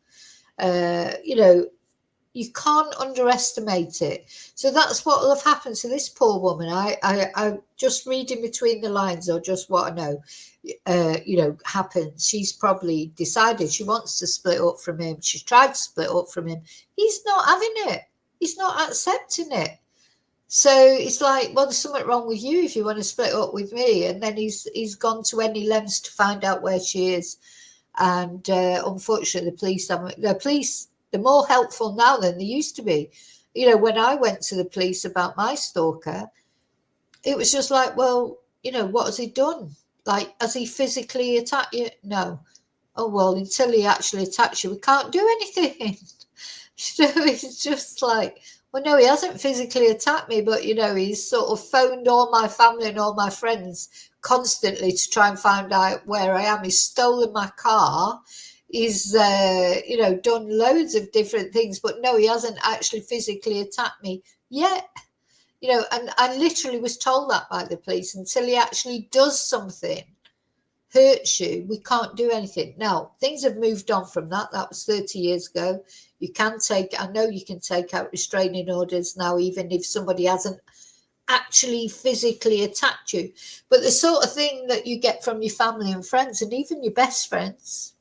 You know, you can't underestimate it. So that's what will have happened to this poor woman. I just reading between the lines, or just what I know, you know, happens. She's probably decided she wants to split up from him. She's tried to split up from him. He's not having it. He's not accepting it. So it's like, well, there's something wrong with you if you want to split up with me. And then he's gone to any lengths to find out where she is. And unfortunately, the police, they're more helpful now than they used to be. You know, when I went to the police about my stalker, it was just like, well, you know, what has he done? Like, has he physically attacked you? No. Oh, well, until he actually attacks you, we can't do anything. You know, it's just like, well, no, he hasn't physically attacked me, but, you know, he's sort of phoned all my family and all my friends constantly to try and find out where I am. He's stolen my car. He's, you know, done loads of different things, but no, he hasn't actually physically attacked me yet. You know, and I literally was told that by the police, until he actually does something, hurts you, we can't do anything. Now, things have moved on from that. That was 30 years ago. You can take, I know you can take out restraining orders now, even if somebody hasn't actually physically attacked you. But the sort of thing that you get from your family and friends, and even your best friends,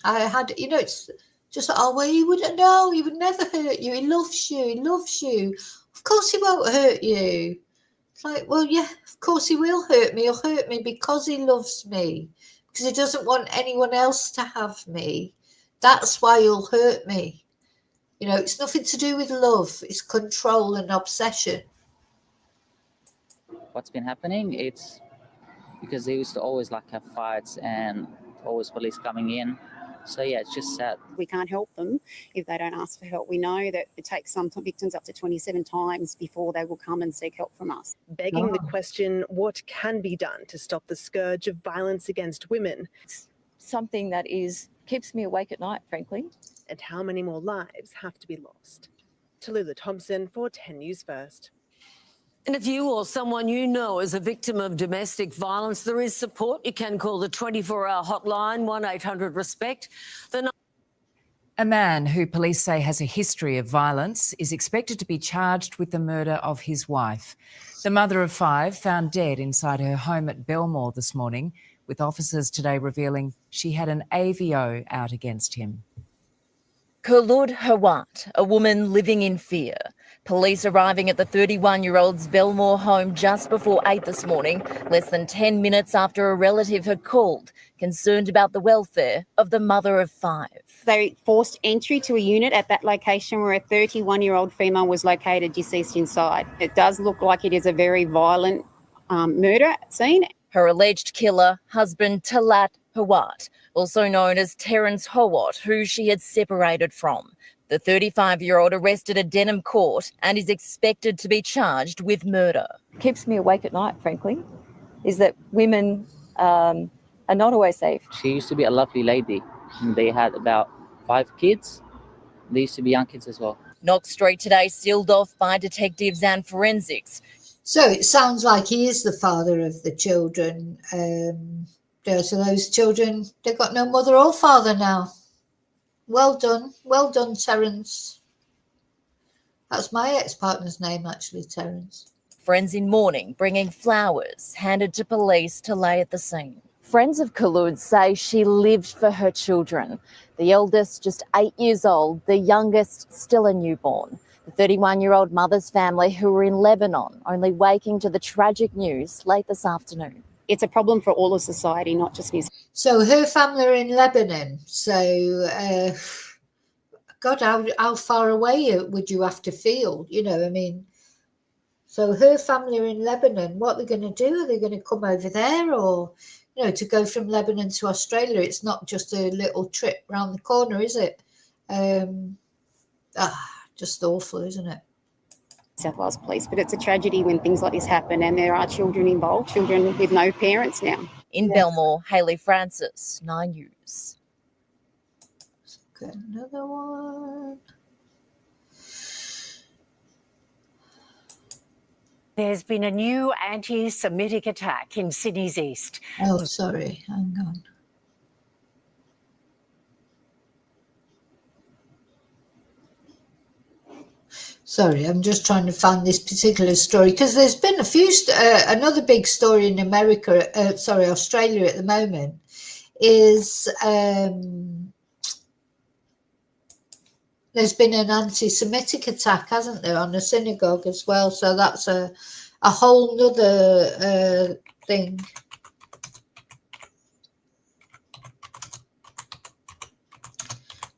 I had, you know, it's just, oh, well, he wouldn't know, he would never hurt you, he loves you, he loves you. Of course he won't hurt you. It's like, well, yeah, of course he will hurt me. He'll hurt me because he loves me, because he doesn't want anyone else to have me. That's why he'll hurt me. You know, it's nothing to do with love. It's control and obsession. What's been happening, it's because they used to always like have fights and always police coming in. So yeah, it's just sad. We can't help them if they don't ask for help. We know that it takes some victims up to 27 times before they will come and seek help from us. Begging the question, what can be done to stop the scourge of violence against women? It's something that keeps me awake at night, frankly. And how many more lives have to be lost? Tallulah Thompson for 10 News First. And if you or someone you know is a victim of domestic violence, there is support. You can call the 24-hour hotline, 1-800-RESPECT. A man who police say has a history of violence is expected to be charged with the murder of his wife. The mother of 5 found dead inside her home at Belmore this morning, with officers today revealing she had an AVO out against him. Kholoud Howot, a woman living in fear. Police arriving at the 31-year-old's Belmore home just before 8 this morning, less than 10 minutes after a relative had called, concerned about the welfare of the mother of 5. They forced entry to a unit at that location where a 31-year-old female was located deceased inside. It does look like it is a very violent murder scene. Her alleged killer, husband Terrance Howot, also known as Terrance Howot, who she had separated from. The 35-year-old arrested at Denham Court and is expected to be charged with murder. Keeps me awake at night, frankly, is that women are not always safe. She used to be a lovely lady. They had about 5 kids. They used to be young kids as well. Knox Street today sealed off by detectives and forensics. So it sounds like he is the father of the children. So those children, they've got no mother or father now. Well done, Terrance. That's my ex-partner's name, actually, Terrance. Friends in mourning bringing flowers handed to police to lay at the scene. Friends of Kholoud say she lived for her children. The eldest just 8 years old, the youngest still a newborn. The 31-year-old mother's family who were in Lebanon, only waking to the tragic news late this afternoon. It's a problem for all of society, not just New Zealand. So her family are in Lebanon. So God, how far away would you have to feel? You know, I mean, so her family are in Lebanon. What are they going to do? Are they going to come over there? Or, you know, to go from Lebanon to Australia, it's not just a little trip round the corner, is it? Just awful, isn't it? South Wales Police, but it's a tragedy when things like this happen and there are children involved, children with no parents now. In Belmore, Hayley Francis, 9 News. Got another one. There's been a new anti-Semitic attack in Sydney's east. Oh, sorry, hang on. Sorry, I'm just trying to find this particular story because there's been a few, another big story in Australia at the moment is there's been an anti-Semitic attack, hasn't there, on a synagogue as well. So that's a whole nother thing.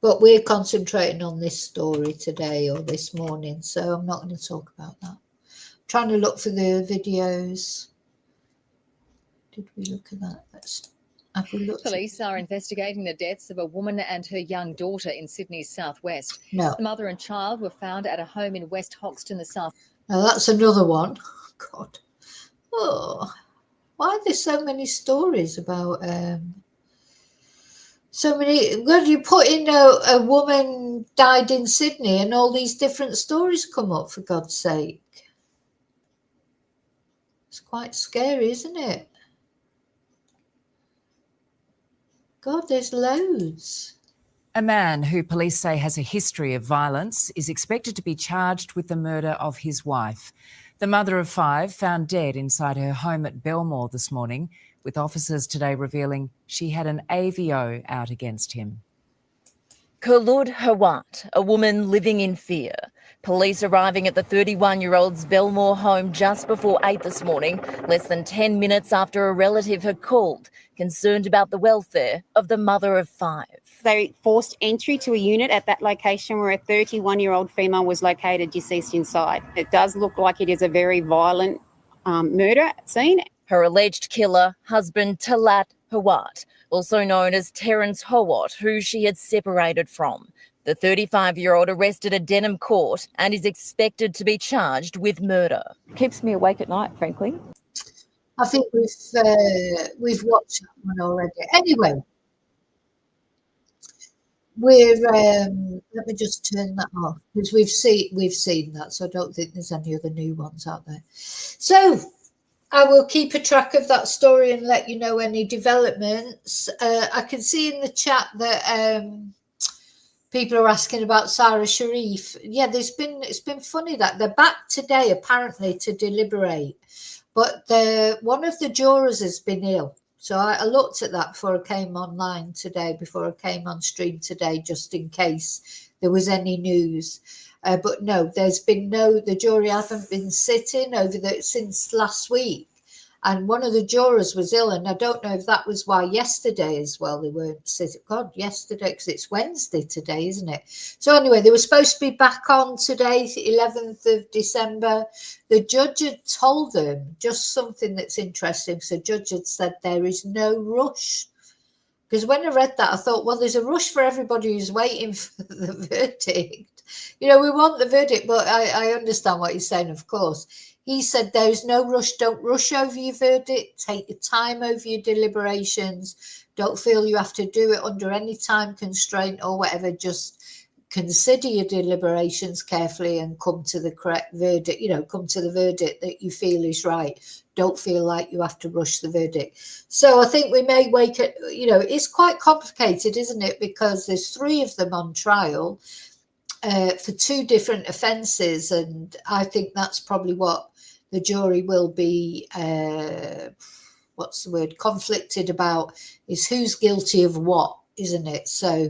But we're concentrating on this story today or this morning, so I'm not going to talk about that. I'm trying to look for the videos. Did we look at that? Have we looked? Police are investigating the deaths of a woman and her young daughter in Sydney's southwest. No. The mother and child were found at a home in West Hoxton, the south. Now that's another one. God. Oh, why are there so many stories about... So many. God, you put in a woman died in Sydney and all these different stories come up, for God's sake. It's quite scary, isn't it? God, there's loads. A man who police say has a history of violence is expected to be charged with the murder of his wife. The mother of 5 found dead inside her home at Belmore this morning, with officers today revealing she had an AVO out against him. Kholoud Bakkour, a woman living in fear. Police arriving at the 31-year-old's Belmore home just before 8 this morning, less than 10 minutes after a relative had called, concerned about the welfare of the mother of 5. They forced entry to a unit at that location where a 31-year-old female was located deceased inside. It does look like it is a very violent murder scene. Her alleged killer, husband Terrance Howot, also known as Terrance Howot, who she had separated from. The 35-year-old arrested at Denham Court and is expected to be charged with murder. Keeps me awake at night, frankly. I think we've watched that one already. Anyway, let me just turn that off because we've seen that, so I don't think there's any other new ones out there. So I will keep a track of that story and let you know any developments. I can see in the chat that people are asking about Sarah Sharif. Yeah, it's been funny that they're back today apparently to deliberate, but one of the jurors has been ill. So I looked at that before I came online today, before I came on stream today, just in case there was any news. But no, the jury haven't been sitting since last week. And one of the jurors was ill, and I don't know if that was why yesterday as well they weren't sitting. God, yesterday, because it's Wednesday today, isn't it? So anyway, they were supposed to be back on today, 11th of December. The judge had told them just something that's interesting. So the judge had said there is no rush. Because when I read that, I thought, well, there's a rush for everybody who's waiting for the verdict. You know, we want the verdict, but I understand what he's saying, of course. He said there's no rush. Don't rush over your verdict. Take your time over your deliberations. Don't feel you have to do it under any time constraint or whatever. Just consider your deliberations carefully and come to the correct verdict, come to the verdict that you feel is right. Don't feel like you have to rush the verdict. So I think we may wake up, it's quite complicated, isn't it? Because there's 3 of them on trial for 2 different offences. And I think that's probably what the jury will be, conflicted about, is who's guilty of what, isn't it? So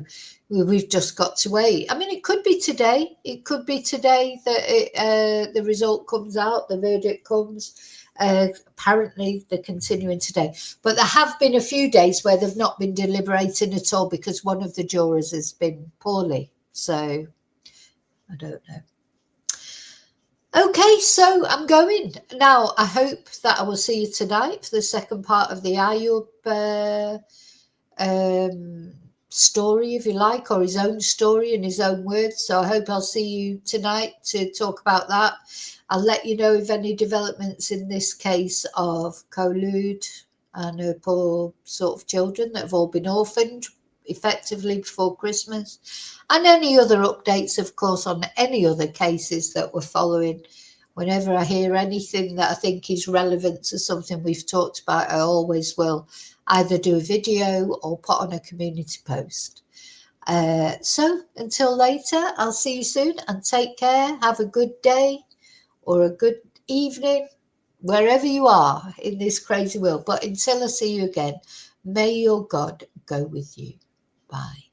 we've just got to wait. I mean, it could be today. It could be today that the result comes out, the verdict comes. Apparently, they're continuing today. But there have been a few days where they've not been deliberating at all because one of the jurors has been poorly. So I don't know. Okay, so I'm going now. I hope that I will see you tonight for the second part of the Ayub story, if you like, or his own story in his own words. So I hope I'll see you tonight to talk about that. I'll let you know if any developments in this case of Kholoud and her poor sort of children that have all been orphaned effectively before Christmas, and any other updates, of course, on any other cases that we're following. Whenever I hear anything that I think is relevant to something we've talked about, I always will either do a video or put on a community post. So until later, I'll see you soon, and take care. Have a good day or a good evening, wherever you are in this crazy world. But until I see you again, may your God go with you. Bye.